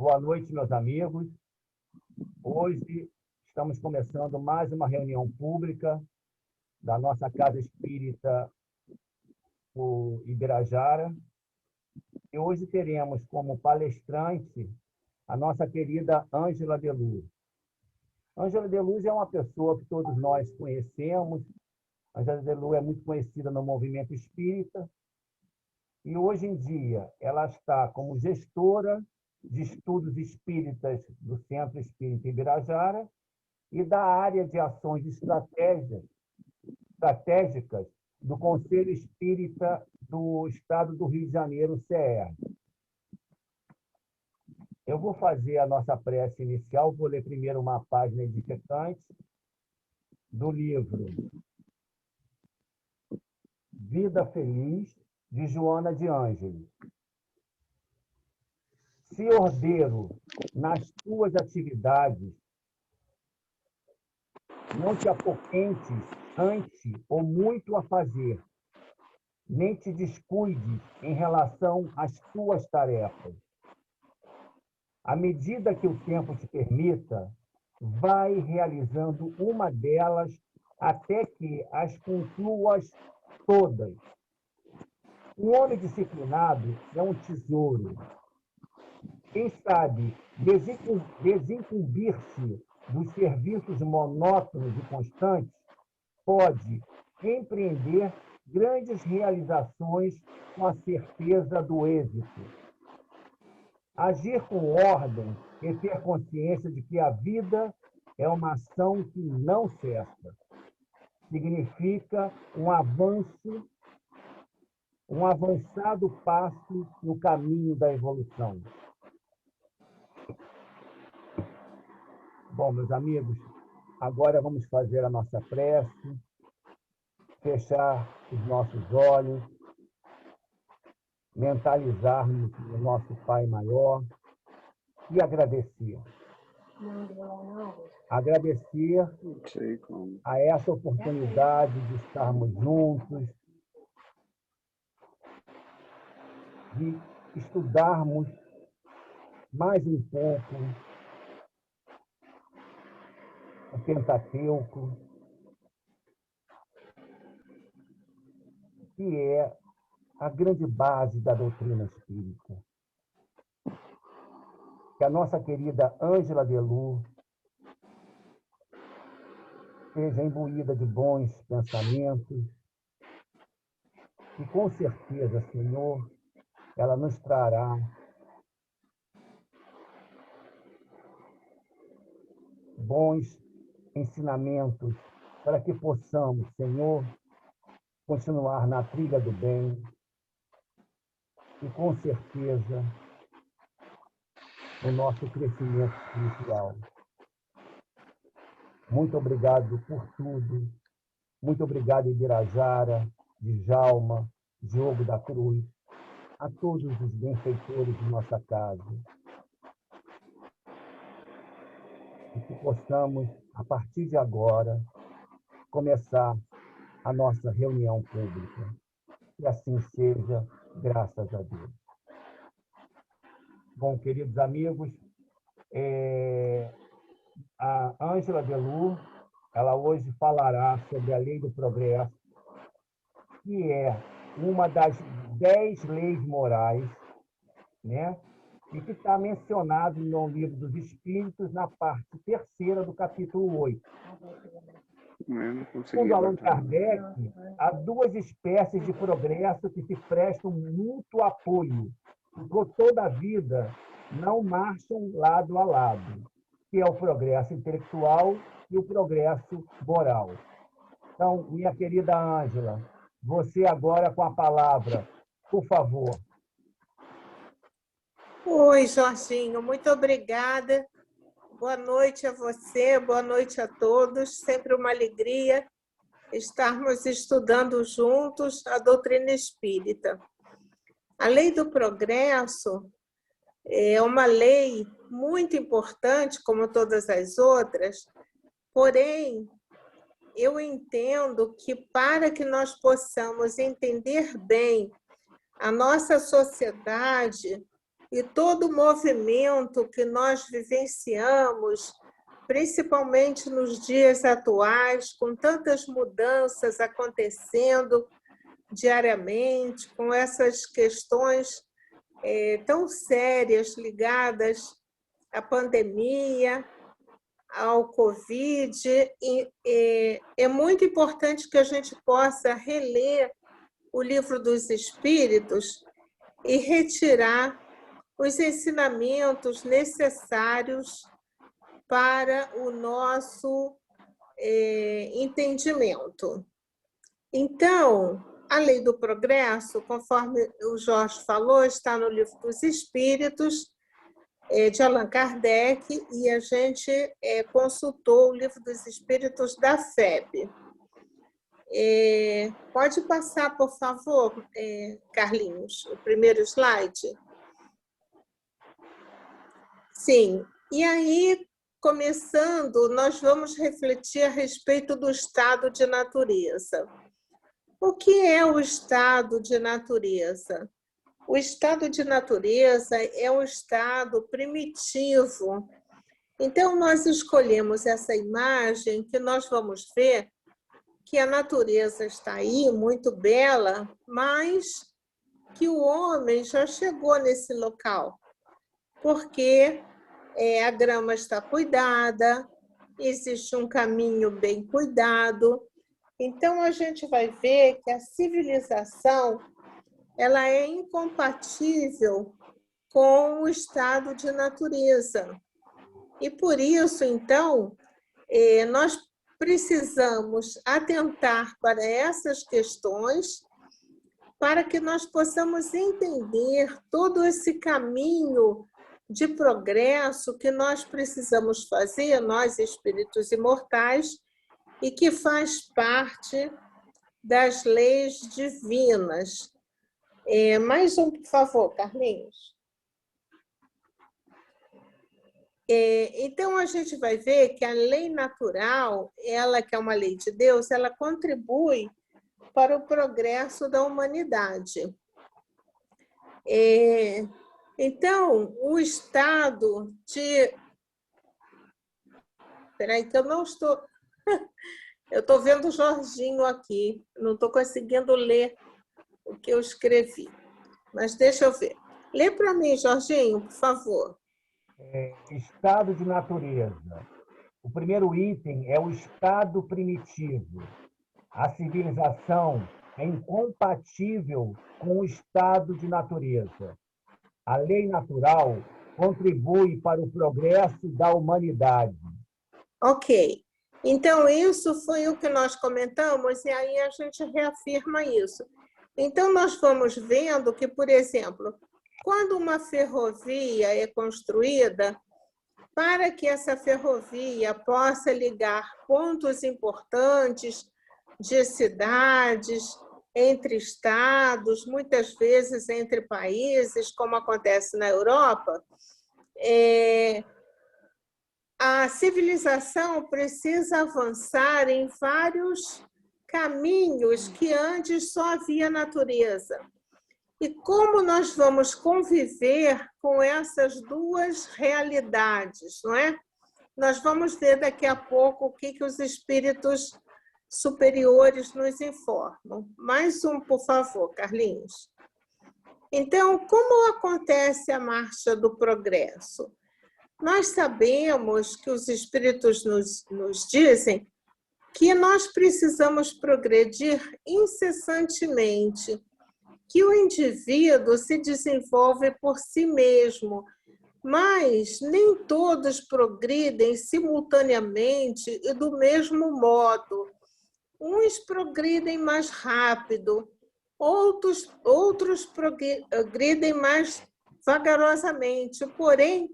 Boa noite, meus amigos. Hoje estamos começando mais uma reunião pública da nossa Casa Espírita, o Ibirajara. E hoje teremos como palestrante a nossa querida Ângela de Luz. Ângela de Luz é uma pessoa que todos nós conhecemos. Ângela de Luz é muito conhecida no movimento espírita. E hoje em dia ela está como gestora de estudos espíritas do Centro Espírita Ibirajara e da área de ações estratégicas do Conselho Espírita do Estado do Rio de Janeiro, CER. Eu vou fazer a nossa prece inicial, vou ler primeiro uma página edificante do livro Vida Feliz, de Joana de Ângeles. Se ordeiro nas tuas atividades, não te apoquentes ante ou muito a fazer, nem te descuides em relação às tuas tarefas. À medida que o tempo te permita, vai realizando uma delas até que as concluas todas. Um homem disciplinado é um tesouro. Quem sabe desincumbir-se dos serviços monótonos e constantes pode empreender grandes realizações com a certeza do êxito. Agir com ordem e ter consciência de que a vida é uma ação que não cessa. Significa um avançado passo no caminho da evolução. Bom, meus amigos, agora vamos fazer a nossa prece, fechar os nossos olhos, mentalizarmos o nosso Pai Maior e agradecer. Agradecer a essa oportunidade de estarmos juntos, de estudarmos mais um pouco o Pentateuco, que é a grande base da doutrina espírita. Que a nossa querida Ângela de Luz seja imbuída de bons pensamentos e, com certeza, Senhor, ela nos trará bons ensinamentos para que possamos, Senhor, continuar na trilha do bem e, com certeza, no nosso crescimento espiritual. Muito obrigado por tudo. Muito obrigado, Ibirajara, Djalma, Diogo da Cruz, a todos os benfeitores de nossa casa. E que possamos, a partir de agora, começar a nossa reunião pública. Que assim seja, graças a Deus. Bom, queridos amigos, a Ângela de Luz, ela hoje falará sobre a Lei do Progresso, que é uma das 10 leis morais, né? E que está mencionado no Livro dos Espíritos, na parte 3ª do capítulo 8. Segundo Allan Kardec, há duas espécies de progresso que se prestam mútuo apoio, e por toda a vida não marcham lado a lado, que é o progresso intelectual e o progresso moral. Então, minha querida Ângela, você agora com a palavra, por favor. Oi, Jorginho, muito obrigada. Boa noite a você, boa noite a todos. Sempre uma alegria estarmos estudando juntos a doutrina espírita. A lei do progresso é uma lei muito importante, como todas as outras, porém, eu entendo que para que nós possamos entender bem a nossa sociedade, e todo o movimento que nós vivenciamos, principalmente nos dias atuais, com tantas mudanças acontecendo diariamente, com essas questões tão sérias ligadas à pandemia, ao Covid, e é muito importante que a gente possa reler o Livro dos Espíritos e retirar os ensinamentos necessários para o nosso entendimento. Então, a lei do progresso, conforme o Jorge falou, está no Livro dos Espíritos, de Allan Kardec, e a gente consultou o Livro dos Espíritos da FEB. Pode passar, por favor, Carlinhos, o primeiro slide? Sim. E aí, começando, nós vamos refletir a respeito do estado de natureza. O que é o estado de natureza? O estado de natureza é um estado primitivo. Então, nós escolhemos essa imagem que nós vamos ver que a natureza está aí, muito bela, mas que o homem já chegou nesse local, porque a grama está cuidada, existe um caminho bem cuidado. Então, a gente vai ver que a civilização ela é incompatível com o estado de natureza. E, por isso, então, nós precisamos atentar para essas questões para que nós possamos entender todo esse caminho de progresso que nós precisamos fazer, nós, espíritos imortais, e que faz parte das leis divinas. Mais um, por favor, Carlinhos. Então, a gente vai ver que a lei natural, ela que é uma lei de Deus, ela contribui para o progresso da humanidade. Então, o estado de... Espera aí, que eu não estou... Eu estou vendo o Jorginho aqui, não estou conseguindo ler o que eu escrevi. Mas deixa eu ver. Lê para mim, Jorginho, por favor. Estado de natureza. O primeiro item é o estado primitivo. A civilização é incompatível com o estado de natureza. A lei natural contribui para o progresso da humanidade. Ok. Então, isso foi o que nós comentamos, e aí a gente reafirma isso. Então, nós vamos vendo que, por exemplo, quando uma ferrovia é construída, para que essa ferrovia possa ligar pontos importantes de cidades, entre estados, muitas vezes entre países, como acontece na Europa, a civilização precisa avançar em vários caminhos que antes só havia natureza. E como nós vamos conviver com essas duas realidades, não é? Nós vamos ver daqui a pouco o que os espíritos superiores nos informam. Mais um, por favor, Carlinhos. Então, como acontece a marcha do progresso? Nós sabemos que os espíritos nos dizem que nós precisamos progredir incessantemente, que o indivíduo se desenvolve por si mesmo, mas nem todos progridem simultaneamente e do mesmo modo. Uns progridem mais rápido, outros progridem mais vagarosamente, porém,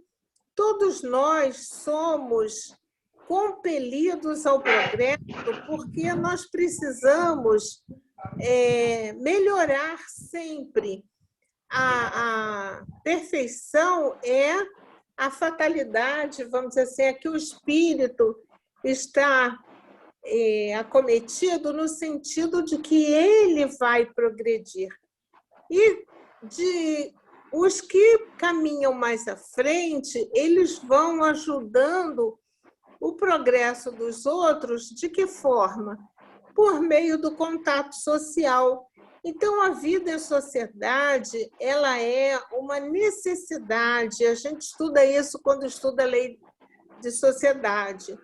todos nós somos compelidos ao progresso porque nós precisamos melhorar sempre. A perfeição é a fatalidade, vamos dizer assim, é que o espírito está acometido no sentido de que ele vai progredir. E os que caminham mais à frente, eles vão ajudando o progresso dos outros. De que forma? Por meio do contato social. Então, a vida em sociedade, ela é uma necessidade. A gente estuda isso quando estuda a lei de sociedade.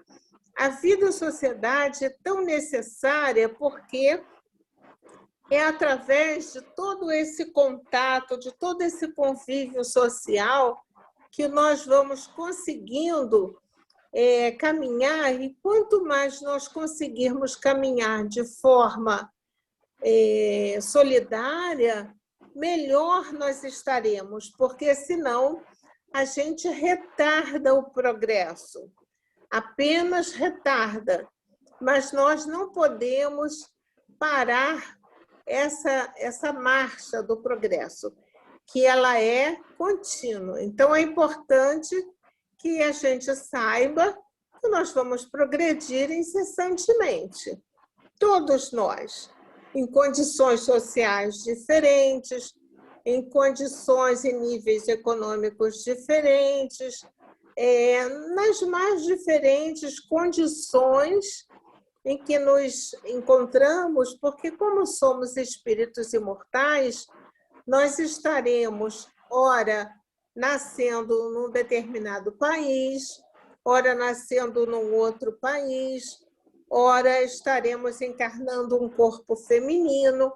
A vida em sociedade é tão necessária porque é através de todo esse contato, de todo esse convívio social, que nós vamos conseguindo caminhar, e quanto mais nós conseguirmos caminhar de forma solidária, melhor nós estaremos, porque senão a gente retarda o progresso, apenas retarda, mas nós não podemos parar essa marcha do progresso, que ela é contínua. Então, é importante que a gente saiba que nós vamos progredir incessantemente, todos nós, em condições sociais diferentes, em condições e níveis econômicos diferentes, nas mais diferentes condições em que nos encontramos, porque como somos espíritos imortais, nós estaremos, ora, nascendo num determinado país, ora, nascendo num outro país, ora, estaremos encarnando um corpo feminino,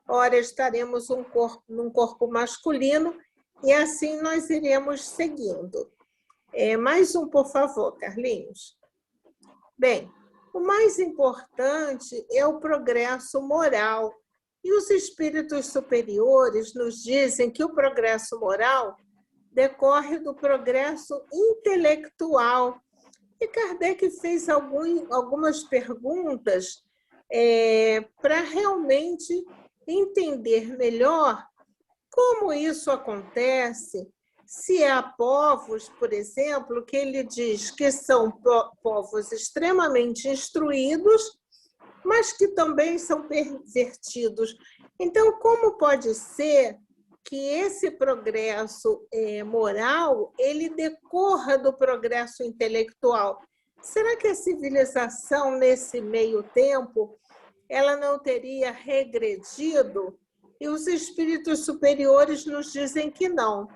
ora, estaremos num corpo masculino, e assim nós iremos seguindo. Mais um, por favor, Carlinhos. Bem, o mais importante é o progresso moral. E os espíritos superiores nos dizem que o progresso moral decorre do progresso intelectual. E Kardec fez algumas perguntas para realmente entender melhor como isso acontece, se há povos, por exemplo, que ele diz que são povos extremamente instruídos, mas que também são pervertidos. Então, como pode ser que esse progresso moral ele decorra do progresso intelectual? Será que a civilização, nesse meio tempo, ela não teria regredido? E os espíritos superiores nos dizem que não,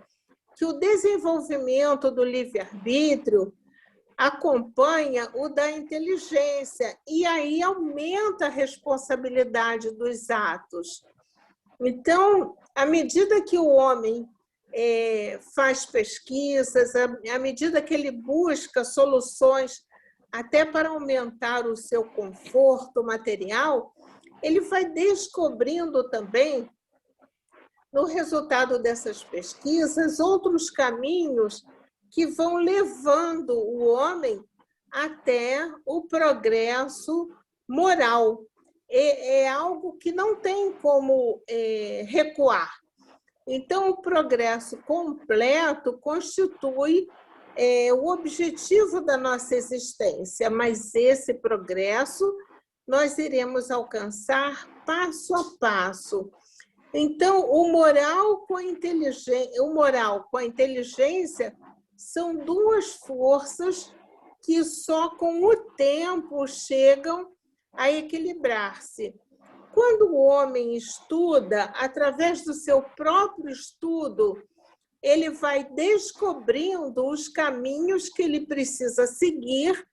que o desenvolvimento do livre-arbítrio acompanha o da inteligência, e aí aumenta a responsabilidade dos atos. Então, à medida que o homem faz pesquisas, à medida que ele busca soluções até para aumentar o seu conforto material, ele vai descobrindo também, no resultado dessas pesquisas, outros caminhos que vão levando o homem até o progresso moral. É algo que não tem como recuar. Então, o progresso completo constitui o objetivo da nossa existência, mas esse progresso nós iremos alcançar passo a passo. Então, o moral com a inteligência são duas forças que só com o tempo chegam a equilibrar-se. Quando o homem estuda, através do seu próprio estudo, ele vai descobrindo os caminhos que ele precisa seguir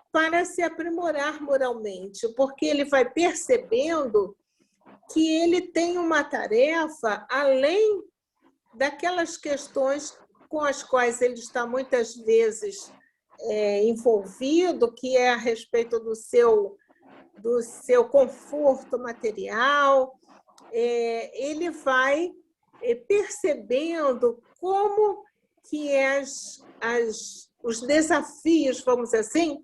para se aprimorar moralmente, porque ele vai percebendo que ele tem uma tarefa além daquelas questões com as quais ele está muitas vezes envolvido, que é a respeito do seu conforto material. Ele vai percebendo como que os desafios, vamos dizer assim,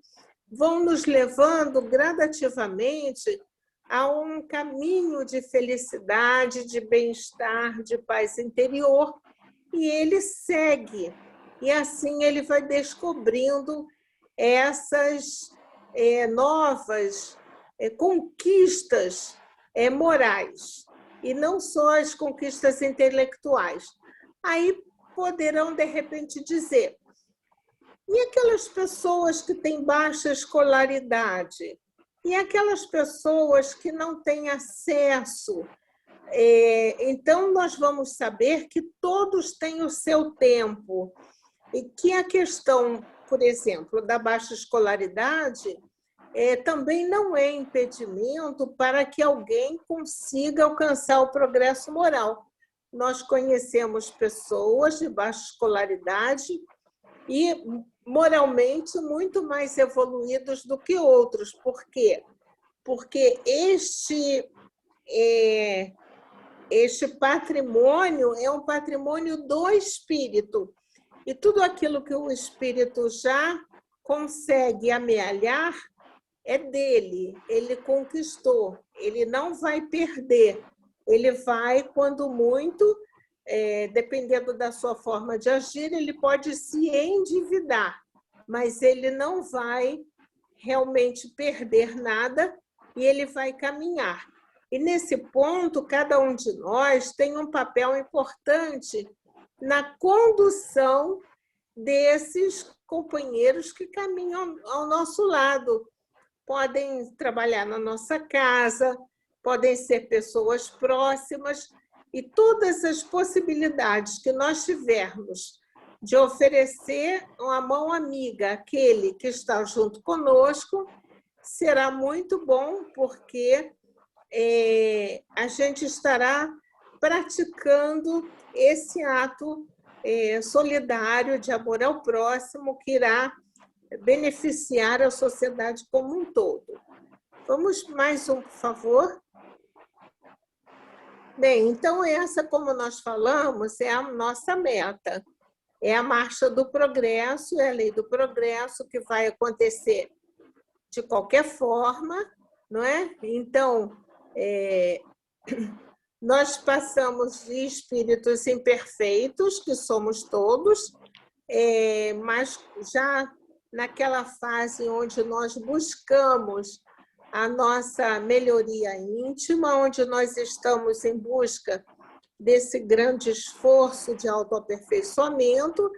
vão nos levando gradativamente a um caminho de felicidade, de bem-estar, de paz interior, e ele segue. E assim ele vai descobrindo essas novas conquistas morais, e não só as conquistas intelectuais, Aí poderão, de repente, dizer: e aquelas pessoas que têm baixa escolaridade? E aquelas pessoas que não têm acesso? Então, nós vamos saber que todos têm o seu tempo e que a questão, por exemplo, da baixa escolaridade também não é impedimento para que alguém consiga alcançar o progresso moral. Nós conhecemos pessoas de baixa escolaridade e moralmente muito mais evoluídos do que outros. Por quê? Porque este patrimônio é um patrimônio do espírito. E tudo aquilo que o espírito já consegue amealhar é dele, ele conquistou, ele não vai perder. Ele vai, quando muito, dependendo da sua forma de agir, ele pode se endividar, mas ele não vai realmente perder nada e ele vai caminhar. E, nesse ponto, cada um de nós tem um papel importante na condução desses companheiros que caminham ao nosso lado. Podem trabalhar na nossa casa, podem ser pessoas próximas, e todas as possibilidades que nós tivermos de oferecer uma mão amiga àquele que está junto conosco, será muito bom, porque a gente estará praticando esse ato solidário de amor ao próximo, que irá beneficiar a sociedade como um todo. Vamos mais um, por favor. Bem, então essa, como nós falamos, é a nossa meta. É a marcha do progresso, é a lei do progresso, que vai acontecer de qualquer forma, não é? Então, nós passamos de espíritos imperfeitos, que somos todos, mas já naquela fase onde nós buscamos a nossa melhoria íntima, onde nós estamos em busca desse grande esforço de autoaperfeiçoamento.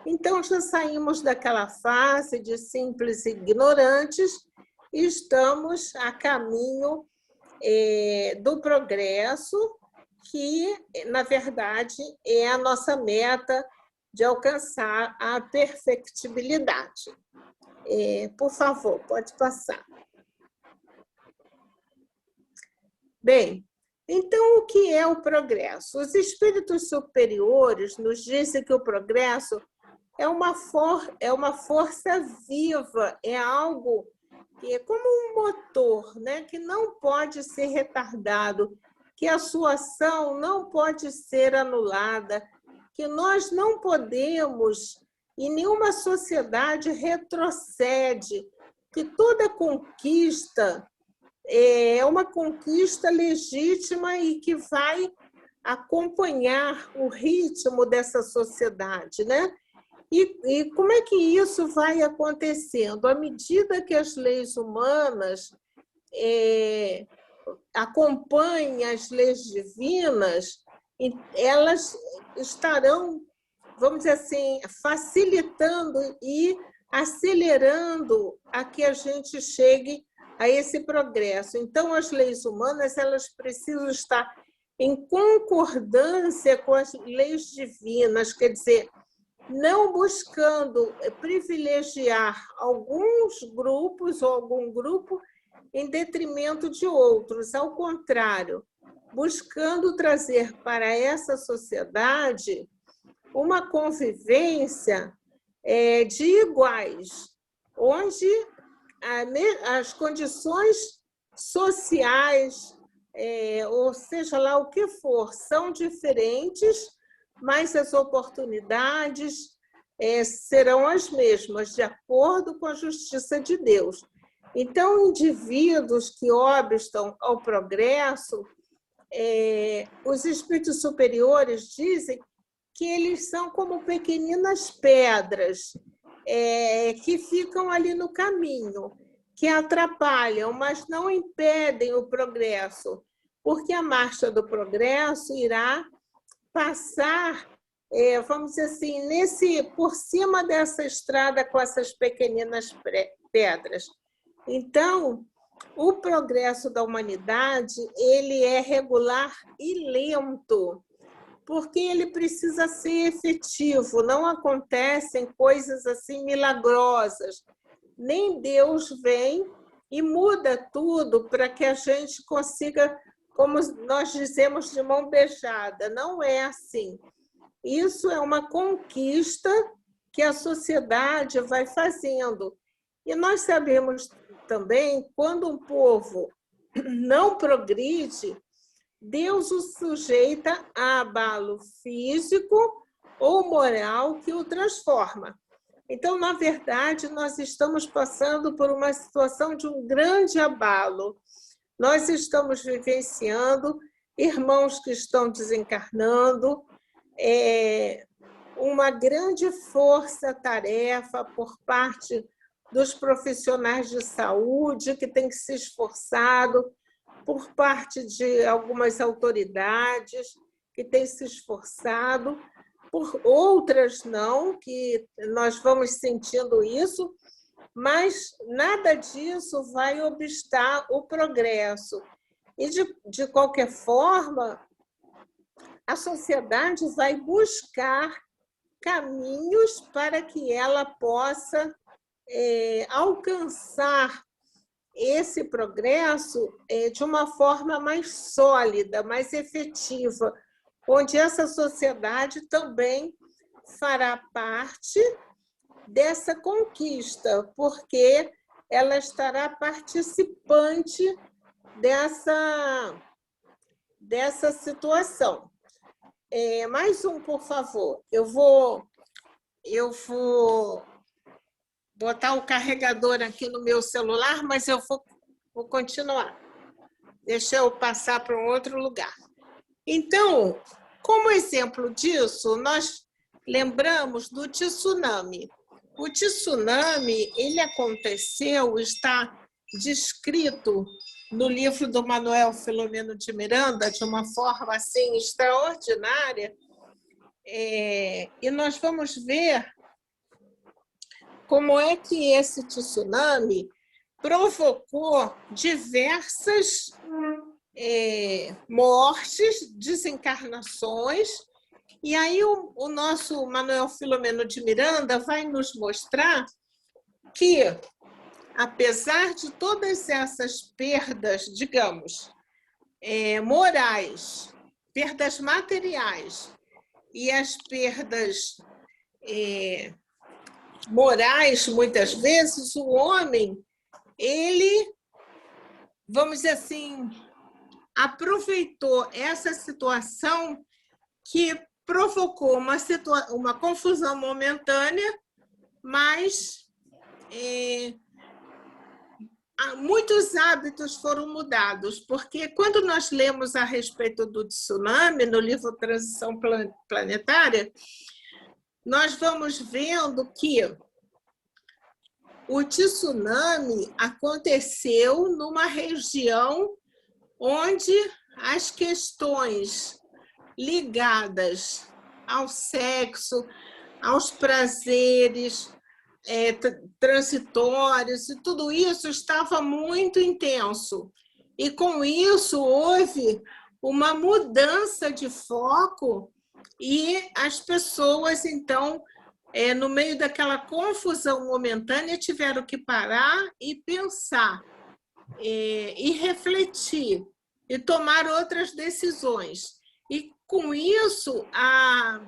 Então, já saímos daquela fase de simples ignorantes e estamos a caminho do progresso, que, na verdade, é a nossa meta de alcançar a perfectibilidade. Por favor, pode passar. Bem, então, o que é o progresso? Os espíritos superiores nos dizem que o progresso é uma força viva, é algo que é como um motor, né, que não pode ser retardado, que a sua ação não pode ser anulada, que nós não podemos, e nenhuma sociedade retrocede, que toda conquista é uma conquista legítima e que vai acompanhar o ritmo dessa sociedade, né? E como é que isso vai acontecendo? À medida que as leis humanas acompanhem as leis divinas, elas estarão, vamos dizer assim, facilitando e acelerando a que a gente chegue a esse progresso. Então, as leis humanas, elas precisam estar em concordância com as leis divinas, quer dizer, não buscando privilegiar alguns grupos ou algum grupo em detrimento de outros. Ao contrário, buscando trazer para essa sociedade uma convivência de iguais, onde as condições sociais, ou seja lá o que for, são diferentes, mas as oportunidades serão as mesmas, de acordo com a justiça de Deus. Então, indivíduos que obstam ao progresso, os espíritos superiores dizem que eles são como pequeninas pedras que ficam ali no caminho, que atrapalham, mas não impedem o progresso, porque a marcha do progresso irá passar vamos dizer assim, por cima dessa estrada com essas pequeninas pedras. Então, o progresso da humanidade, ele é regular e lento, porque ele precisa ser efetivo, não acontecem coisas assim milagrosas. Nem Deus vem e muda tudo para que a gente consiga, como nós dizemos, de mão beijada. Não é assim. Isso é uma conquista que a sociedade vai fazendo. E nós sabemos também, quando um povo não progride, Deus o sujeita a abalo físico ou moral que o transforma. Então, na verdade, nós estamos passando por uma situação de um grande abalo. Nós estamos vivenciando irmãos que estão desencarnando, uma grande força-tarefa por parte dos profissionais de saúde, que têm se esforçado, por parte de algumas autoridades, que têm se esforçado, por outras não, que nós vamos sentindo isso, mas nada disso vai obstar o progresso. E, de qualquer forma, a sociedade vai buscar caminhos para que ela possa alcançar esse progresso de uma forma mais sólida, mais efetiva, onde essa sociedade também fará parte dessa conquista, porque ela estará participante dessa situação. Mais um, por favor. Eu vou botar o carregador aqui no meu celular, mas eu vou continuar. Deixa eu passar para um outro lugar. Então, como exemplo disso, nós lembramos do tsunami. O tsunami, ele aconteceu, está descrito no livro do Manuel Filomeno de Miranda, de uma forma assim extraordinária, e nós vamos ver como é que esse tsunami provocou diversas mortes, desencarnações, e aí o nosso Manuel Filomeno de Miranda vai nos mostrar que, apesar de todas essas perdas, digamos, morais, perdas materiais e as perdas morais, muitas vezes, o homem, ele, vamos dizer assim, aproveitou essa situação que provocou uma confusão momentânea, mas muitos hábitos foram mudados, porque quando nós lemos a respeito do tsunami, no livro Transição Planetária, nós vamos vendo que o tsunami aconteceu numa região onde as questões ligadas ao sexo, aos prazeres transitórios, e tudo isso estava muito intenso. E, com isso, houve uma mudança de foco e as pessoas, então, no meio daquela confusão momentânea, tiveram que parar e pensar, e refletir, e tomar outras decisões. E, com isso, a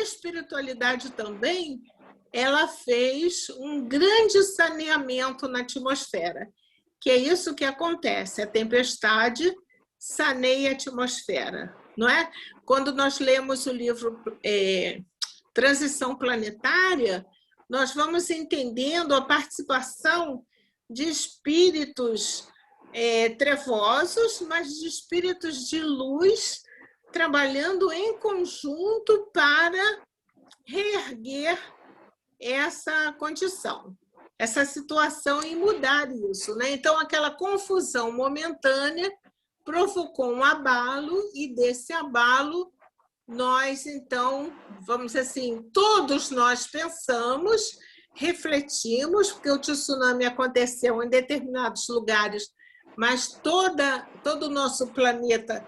espiritualidade também, ela fez um grande saneamento na atmosfera, que é isso que acontece, a tempestade saneia a atmosfera, não é? Quando nós lemos o livro Transição Planetária, nós vamos entendendo a participação de espíritos trevosos, mas de espíritos de luz, trabalhando em conjunto para reerguer essa condição, essa situação, e mudar isso, né? Então, aquela confusão momentânea provocou um abalo, e desse abalo nós, então, vamos dizer assim, todos nós pensamos, refletimos, porque o tsunami aconteceu em determinados lugares, mas todo o nosso planeta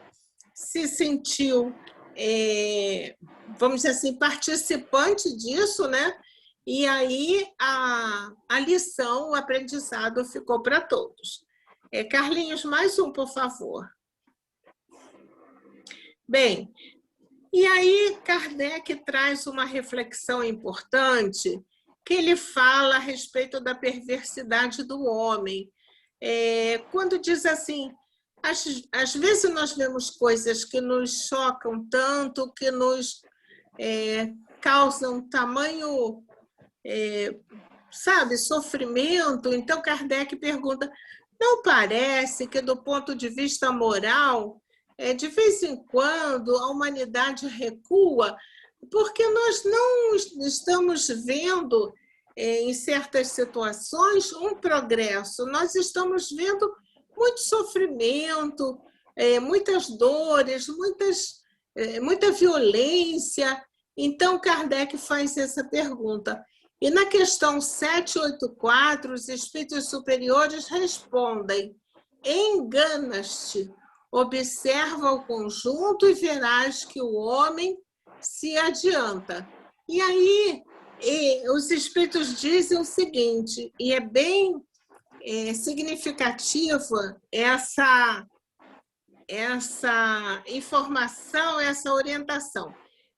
se sentiu, vamos dizer assim, participante disso, né? E aí a lição, o aprendizado ficou para todos. Carlinhos, mais um, por favor. Bem, e aí Kardec traz uma reflexão importante, que ele fala a respeito da perversidade do homem. Quando diz assim, às vezes nós vemos coisas que nos chocam tanto, que nos causam tamanho, sofrimento. Então Kardec pergunta, não parece que do ponto de vista moral, de vez em quando a humanidade recua, porque nós não estamos vendo, em certas situações, um progresso. Nós estamos vendo muito sofrimento, muitas dores, muita violência. Então, Kardec faz essa pergunta. E na questão 784, os espíritos superiores respondem, enganas-te, observa o conjunto e verás que o homem se adianta. E aí, os espíritos dizem o seguinte, e é bem significativa essa informação, essa orientação.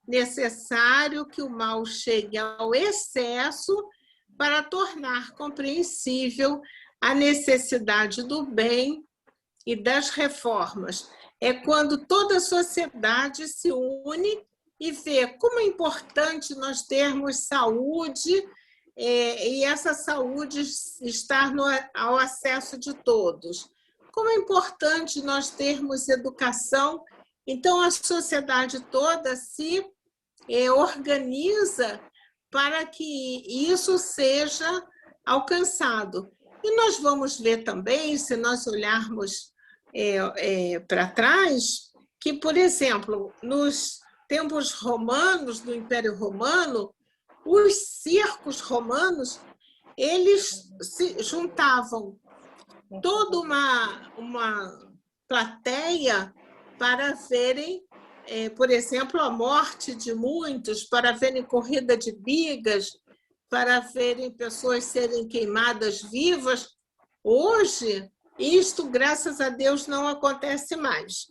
Necessário que o mal chegue ao excesso para tornar compreensível a necessidade do bem e das reformas. É quando toda a sociedade se une e vê como é importante nós termos saúde, e essa saúde estar ao acesso de todos. Como é importante nós termos educação. Então, a sociedade toda se organiza para que isso seja alcançado. E nós vamos ver também, se nós olharmos para trás, que, por exemplo, nos tempos romanos, do Império Romano, os circos romanos, eles se juntavam toda uma plateia para verem, por exemplo, a morte de muitos, para verem corrida de bigas, para verem pessoas serem queimadas vivas. Hoje, isto, graças a Deus, não acontece mais.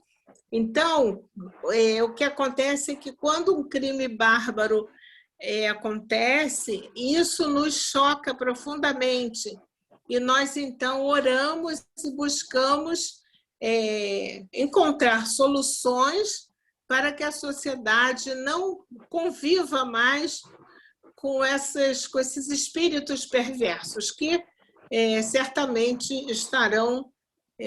Então, o que acontece é que quando um crime bárbaro acontece, isso nos choca profundamente. E nós, então, oramos e buscamos encontrar soluções para que a sociedade não conviva mais com esses espíritos perversos, que certamente estarão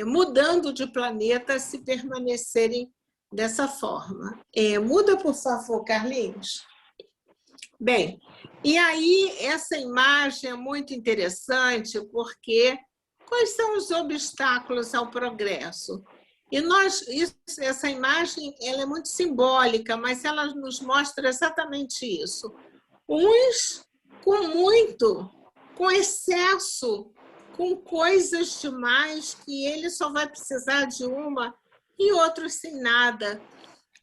mudando de planeta se permanecerem dessa forma. Muda, por favor, Carlinhos. Bem, e aí essa imagem é muito interessante, porque quais são os obstáculos ao progresso? E essa imagem ela é muito simbólica, mas ela nos mostra exatamente isso. Uns com muito, com excesso, com coisas demais, que ele só vai precisar de uma, e outros sem nada.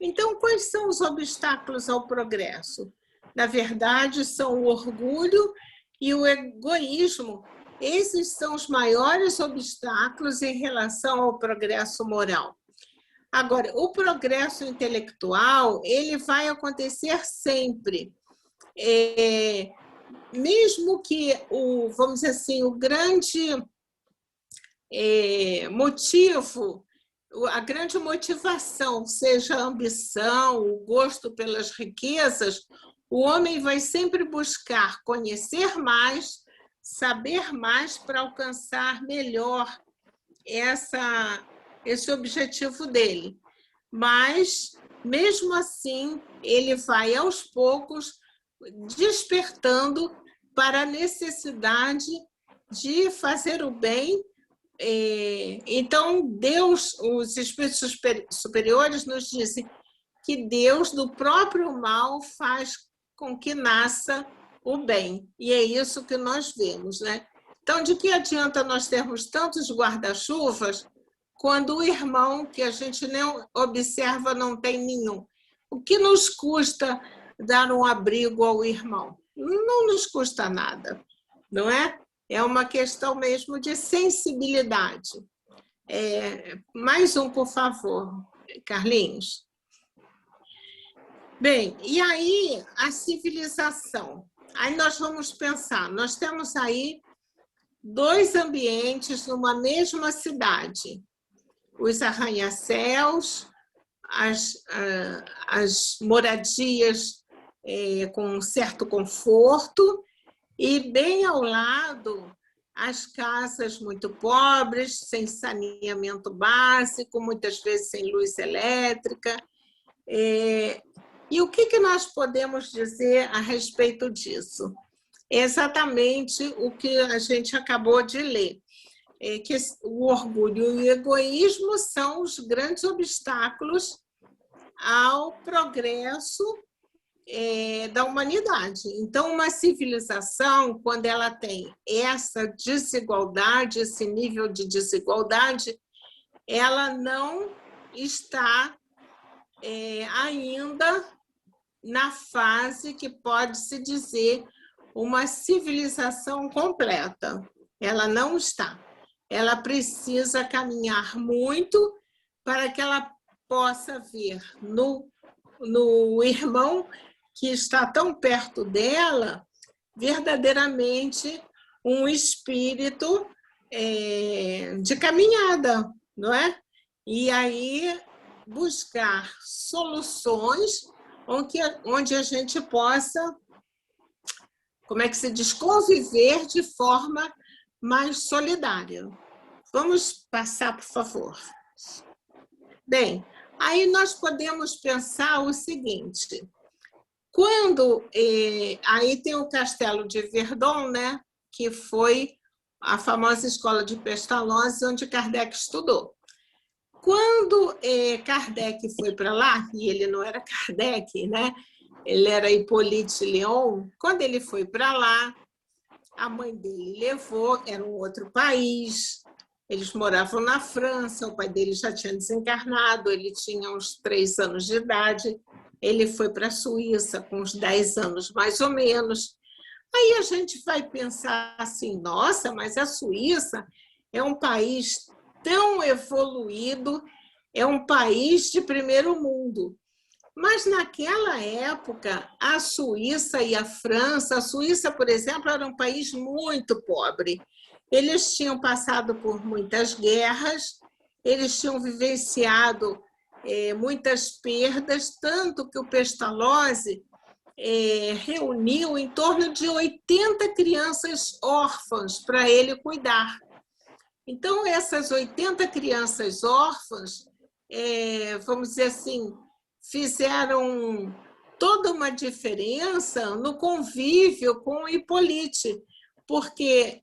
Então, quais são os obstáculos ao progresso? Na verdade, são o orgulho e o egoísmo. Esses são os maiores obstáculos em relação ao progresso moral. Agora, o progresso intelectual, ele vai acontecer sempre. Mesmo que, vamos dizer assim, o grande motivo, a grande motivação seja a ambição, o gosto pelas riquezas, o homem vai sempre buscar conhecer mais, saber mais para alcançar melhor esse objetivo dele. Mas, mesmo assim, ele vai, aos poucos, despertando para a necessidade de fazer o bem. Então, Deus, os espíritos superiores nos dizem, que Deus, do próprio mal, faz com que nasça o bem. E é isso que nós vemos, né? Então, de que adianta nós termos tantos guarda-chuvas quando o irmão que a gente nem observa não tem nenhum? O que nos custa dar um abrigo ao irmão? Não nos custa nada, não é? É uma questão mesmo de sensibilidade. Mais um, por favor, Carlinhos. Bem, e aí a civilização? Aí nós vamos pensar, nós temos aí 2 ambientes numa mesma cidade. Os arranha-céus, as moradias com um certo conforto, e bem ao lado as casas muito pobres, sem saneamento básico, muitas vezes sem luz elétrica. E o que nós podemos dizer a respeito disso? É exatamente o que a gente acabou de ler, que o orgulho e o egoísmo são os grandes obstáculos ao progresso da humanidade. Então, uma civilização, quando ela tem essa desigualdade, esse nível de desigualdade, ela não está ainda na fase que pode-se dizer uma civilização completa. Ela não está. Ela precisa caminhar muito para que ela possa ver no irmão que está tão perto dela, verdadeiramente um espírito de caminhada, não é? E aí buscar soluções onde a gente possa, como é que se diz, conviver de forma mais solidária. Vamos passar, por favor. Bem, aí nós podemos pensar o seguinte, quando aí tem o Castelo de Verdun, né, que foi a famosa escola de Pestalozzi, onde Kardec estudou. Quando Kardec foi para lá, e ele não era Kardec, né, ele era Hippolyte Léon, quando ele foi para lá, a mãe dele levou, era um outro país, eles moravam na França, o pai dele já tinha desencarnado, ele tinha uns 3 anos de idade, ele foi para a Suíça com uns 10 anos, mais ou menos. Aí a gente vai pensar assim, nossa, mas a Suíça é um país tão evoluído, é um país de primeiro mundo. Mas, naquela época, a Suíça e a França, a Suíça, por exemplo, era um país muito pobre. Eles tinham passado por muitas guerras, eles tinham vivenciado muitas perdas, tanto que o Pestalozzi reuniu em torno de 80 crianças órfãs para ele cuidar. Então, essas 80 crianças órfãs, vamos dizer assim, fizeram toda uma diferença no convívio com o Hippolyte, porque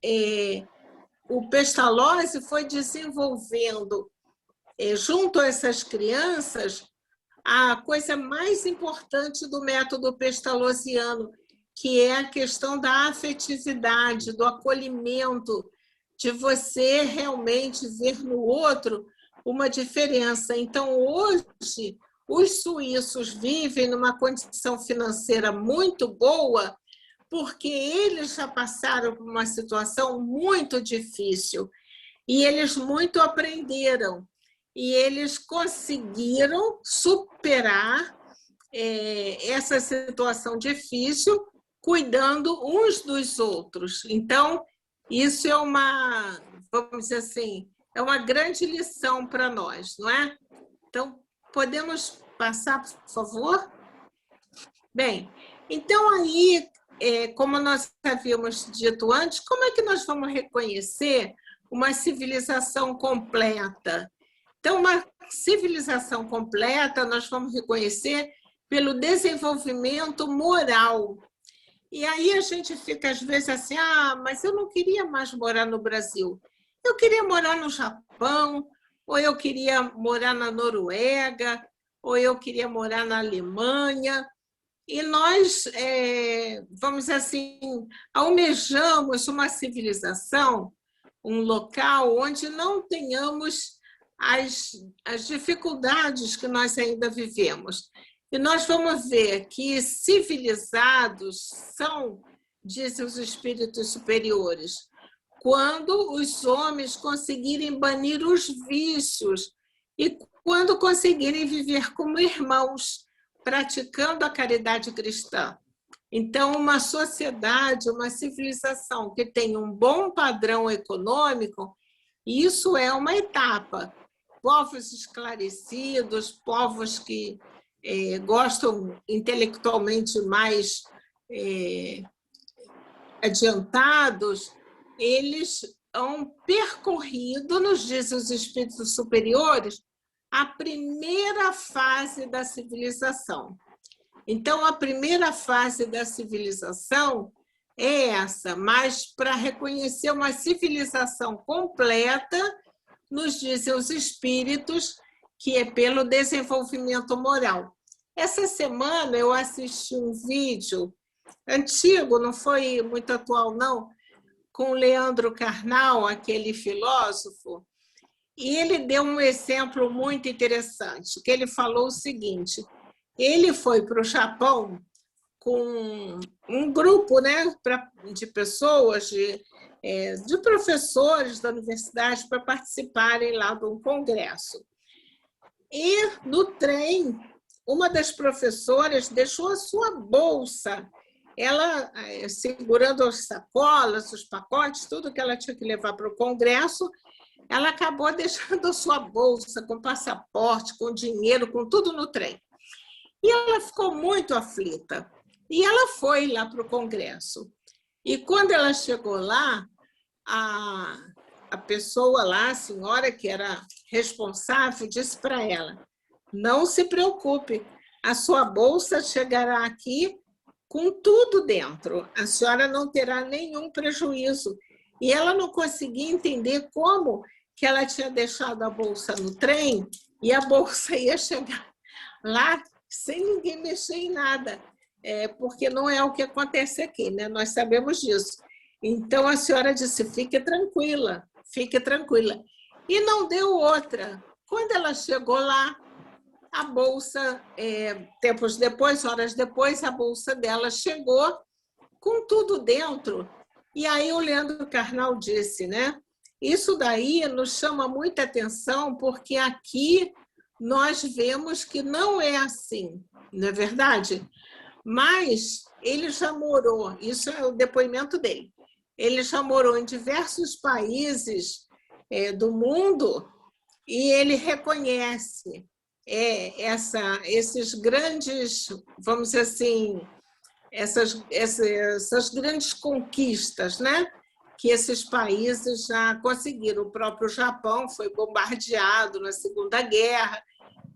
o Pestalozzi foi desenvolvendo, junto a essas crianças, a coisa mais importante do método pestalozziano, que é a questão da afetividade, do acolhimento, de você realmente ver no outro uma diferença. Então, hoje, os suíços vivem numa condição financeira muito boa, porque eles já passaram por uma situação muito difícil e eles muito aprenderam. E eles conseguiram superar essa situação difícil, cuidando uns dos outros. Então, isso é uma, vamos dizer assim, é uma grande lição para nós, não é? Então, podemos passar, por favor? Bem, então aí, como nós havíamos dito antes, como é que nós vamos reconhecer uma civilização completa? Então, uma civilização completa nós vamos reconhecer pelo desenvolvimento moral. E aí a gente fica, às vezes, assim, mas eu não queria mais morar no Brasil. Eu queria morar no Japão, ou eu queria morar na Noruega, ou eu queria morar na Alemanha. E nós, vamos dizer assim, almejamos uma civilização, um local onde não tenhamos as dificuldades que nós ainda vivemos. E nós vamos ver que civilizados são, dizem os espíritos superiores, quando os homens conseguirem banir os vícios e quando conseguirem viver como irmãos, praticando a caridade cristã. Então, uma sociedade, uma civilização que tem um bom padrão econômico, isso é uma etapa. Povos esclarecidos, povos que gostam intelectualmente mais adiantados, eles hão percorrido, nos dizem os espíritos superiores, a primeira fase da civilização. Então, a primeira fase da civilização é essa, mas para reconhecer uma civilização completa, nos dizem os espíritos, que é pelo desenvolvimento moral. Essa semana eu assisti um vídeo antigo, não foi muito atual, não, com Leandro Carnal, aquele filósofo, e ele deu um exemplo muito interessante, que ele falou o seguinte: ele foi para o Japão com um grupo, né, de pessoas, de professores da universidade, para participarem lá de um congresso. E, no trem, uma das professoras deixou a sua bolsa, ela segurando as sacolas, os pacotes, tudo que ela tinha que levar para o congresso, ela acabou deixando a sua bolsa com passaporte, com dinheiro, com tudo no trem. E ela ficou muito aflita. E ela foi lá para o congresso. E quando ela chegou lá, a pessoa lá, a senhora que era responsável, disse para ela: não se preocupe, a sua bolsa chegará aqui com tudo dentro. A senhora não terá nenhum prejuízo. E ela não conseguia entender como que ela tinha deixado a bolsa no trem e a bolsa ia chegar lá sem ninguém mexer em nada, porque não é o que acontece aqui, né? Nós sabemos disso. Então, a senhora disse: fique tranquila, fique tranquila. E não deu outra. Quando ela chegou lá, a bolsa, tempos depois, horas depois, a bolsa dela chegou com tudo dentro. E aí o Leandro Carnal disse, né? Isso daí nos chama muita atenção, porque aqui nós vemos que não é assim, não é verdade? Mas ele já morou, isso é o depoimento dele, ele já morou em diversos países do mundo e ele reconhece esses grandes, vamos dizer assim, essas grandes conquistas, né? Que esses países já conseguiram. O próprio Japão foi bombardeado na Segunda Guerra,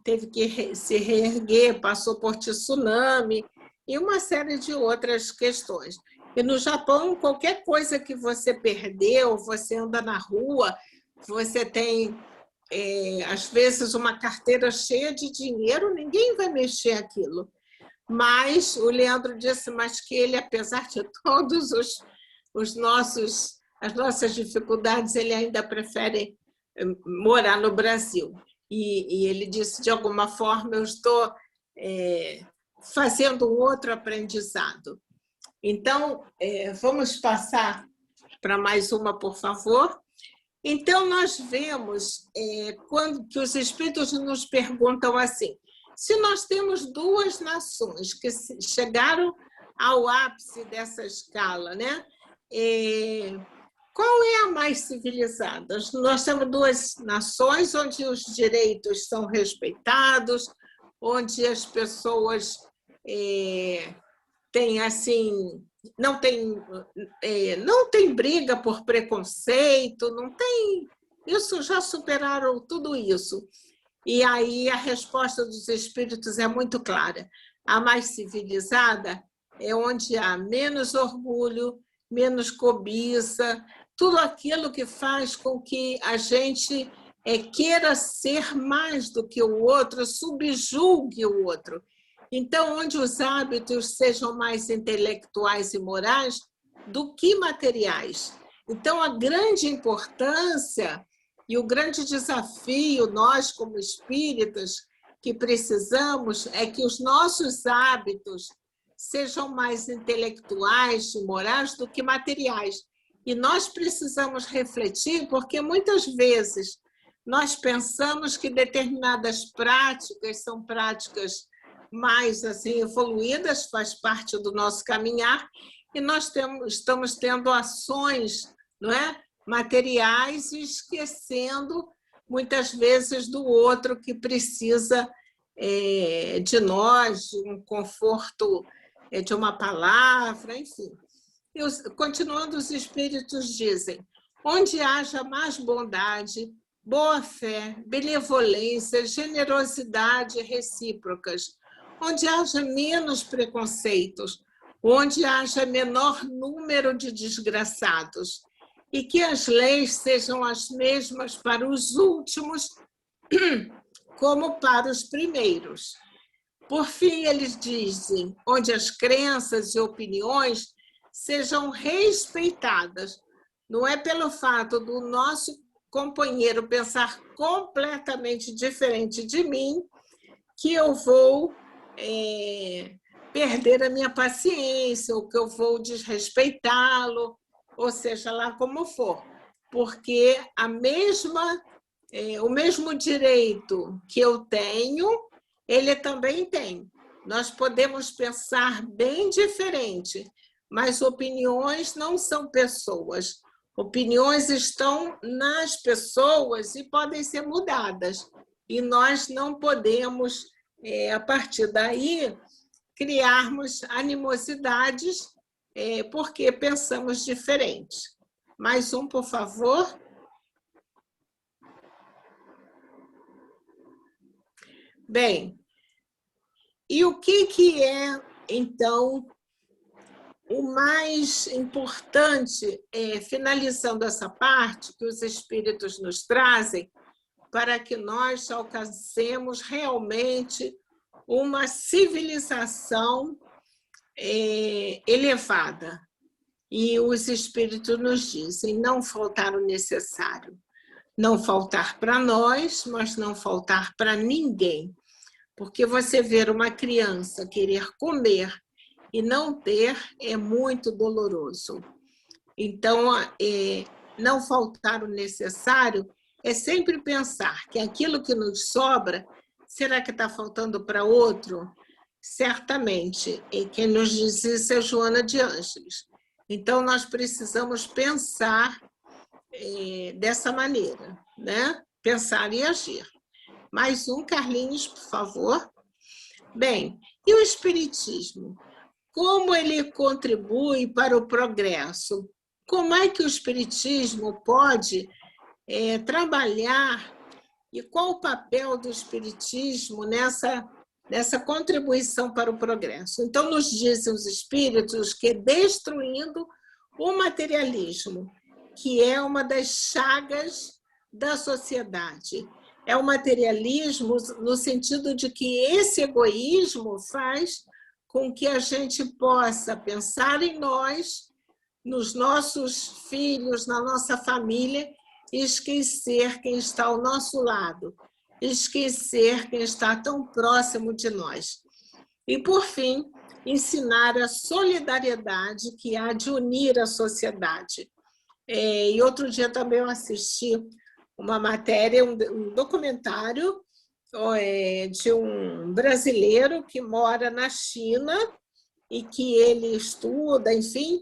teve que se reerguer, passou por tsunami e uma série de outras questões. E no Japão, qualquer coisa que você perdeu, você anda na rua, você tem, às vezes, uma carteira cheia de dinheiro, ninguém vai mexer aquilo. Mas o Leandro disse, mas que ele, apesar de todos as nossas dificuldades, ele ainda prefere morar no Brasil. E ele disse, de alguma forma, eu estou fazendo um outro aprendizado. Então, vamos passar para mais uma, por favor. Então, nós vemos quando que os espíritos nos perguntam assim: se nós temos duas nações que chegaram ao ápice dessa escala, né? Qual é a mais civilizada? Nós temos duas nações onde os direitos são respeitados, onde as pessoas têm assim, não tem briga por preconceito, não tem, isso já superaram tudo isso. E aí a resposta dos espíritos é muito clara. A mais civilizada é onde há menos orgulho, menos cobiça, tudo aquilo que faz com que a gente queira ser mais do que o outro, subjugue o outro. Então, onde os hábitos sejam mais intelectuais e morais do que materiais. Então, a grande importância e o grande desafio, nós como espíritas, que precisamos, é que os nossos hábitos sejam mais intelectuais e morais do que materiais. E nós precisamos refletir, porque muitas vezes nós pensamos que determinadas práticas são práticas mais assim, evoluídas, faz parte do nosso caminhar, e nós estamos tendo ações, não é, materiais e esquecendo muitas vezes do outro que precisa de nós, de um conforto, de uma palavra, enfim. Continuando, os espíritos dizem: onde haja mais bondade, boa fé, benevolência, generosidade recíprocas, onde haja menos preconceitos, onde haja menor número de desgraçados, e que as leis sejam as mesmas para os últimos como para os primeiros. Por fim, eles dizem, onde as crenças e opiniões sejam respeitadas. Não é pelo fato do nosso companheiro pensar completamente diferente de mim que eu vou perder a minha paciência, ou que eu vou desrespeitá-lo, ou seja lá como for, porque o mesmo direito que eu tenho, ele também tem. Nós podemos pensar bem diferente, mas opiniões não são pessoas. Opiniões estão nas pessoas e podem ser mudadas. E nós não podemos, a partir daí, criarmos animosidades porque pensamos diferente. Mais um, por favor. Bem, e o que é, então, o mais importante, finalizando essa parte, que os espíritos nos trazem, para que nós alcancemos realmente uma civilização elevada. E os espíritos nos dizem: não faltar o necessário. Não faltar para nós, mas não faltar para ninguém. Porque você ver uma criança querer comer e não ter é muito doloroso. Então, não faltar o necessário é sempre pensar que aquilo que nos sobra, será que está faltando para outro? Certamente. E quem nos diz isso é Joana de Ângeles. Então, nós precisamos pensar dessa maneira, né? Pensar e agir. Mais um, Carlinhos, por favor. Bem, e o Espiritismo? Como ele contribui para o progresso? Como é que o Espiritismo pode trabalhar e qual o papel do Espiritismo nessa contribuição para o progresso? Então, nos dizem os Espíritos que destruindo o materialismo, que é uma das chagas da sociedade. É o materialismo no sentido de que esse egoísmo faz com que a gente possa pensar em nós, nos nossos filhos, na nossa família, e esquecer quem está ao nosso lado, esquecer quem está tão próximo de nós. E, por fim, ensinar a solidariedade que há de unir a sociedade. E outro dia também eu assisti uma matéria, um documentário de um brasileiro que mora na China e que ele estuda, enfim,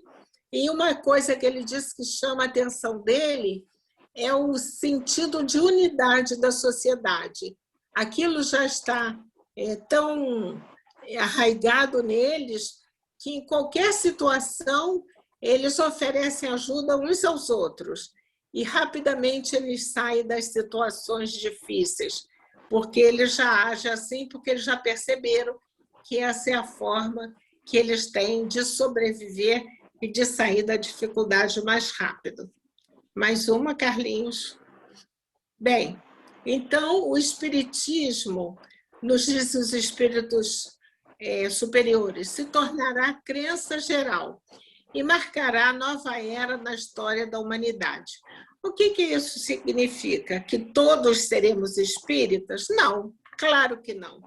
e uma coisa que ele disse que chama a atenção dele é o sentido de unidade da sociedade. Aquilo já está tão arraigado neles que em qualquer situação eles oferecem ajuda uns aos outros e rapidamente eles saem das situações difíceis, porque eles já agem assim, porque eles já perceberam que essa é a forma que eles têm de sobreviver e de sair da dificuldade mais rápido. Mais uma, Carlinhos. Bem, Então, o Espiritismo, nos diz os espíritos superiores, se tornará crença geral e marcará a nova era na história da humanidade. O que isso significa? Que todos seremos espíritas? Não, claro que não.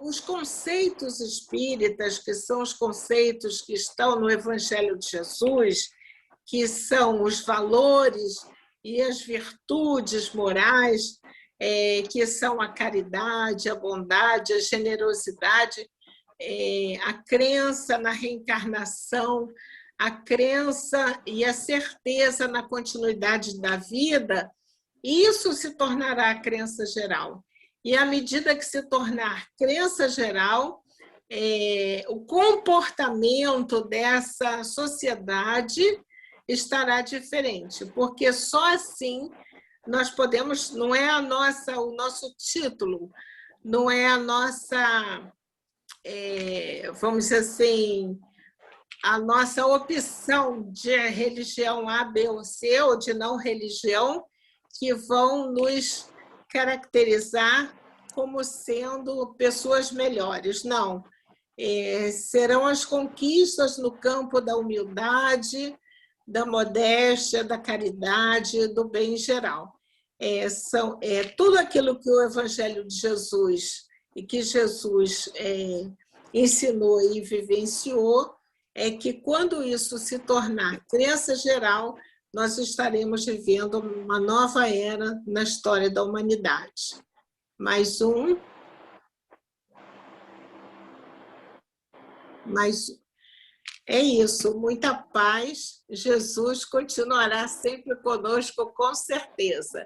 Os conceitos espíritas, que são os conceitos que estão no Evangelho de Jesus, que são os valores e as virtudes morais, que são a caridade, a bondade, a generosidade, a crença na reencarnação, a crença e a certeza na continuidade da vida, isso se tornará a crença geral. E à medida que se tornar crença geral, o comportamento dessa sociedade estará diferente, porque só assim nós podemos, não é o nosso título, não é a nossa, vamos dizer assim, a nossa opção de religião A, B ou C, ou de não religião, que vão nos caracterizar como sendo pessoas melhores. Não. Serão as conquistas no campo da humildade, da modéstia, da caridade, do bem geral. Tudo aquilo que o Evangelho de Jesus e que Jesus ensinou e vivenciou, é que quando isso se tornar crença geral, nós estaremos vivendo uma nova era na história da humanidade. Mais um. É isso, muita paz. Jesus continuará sempre conosco, com certeza.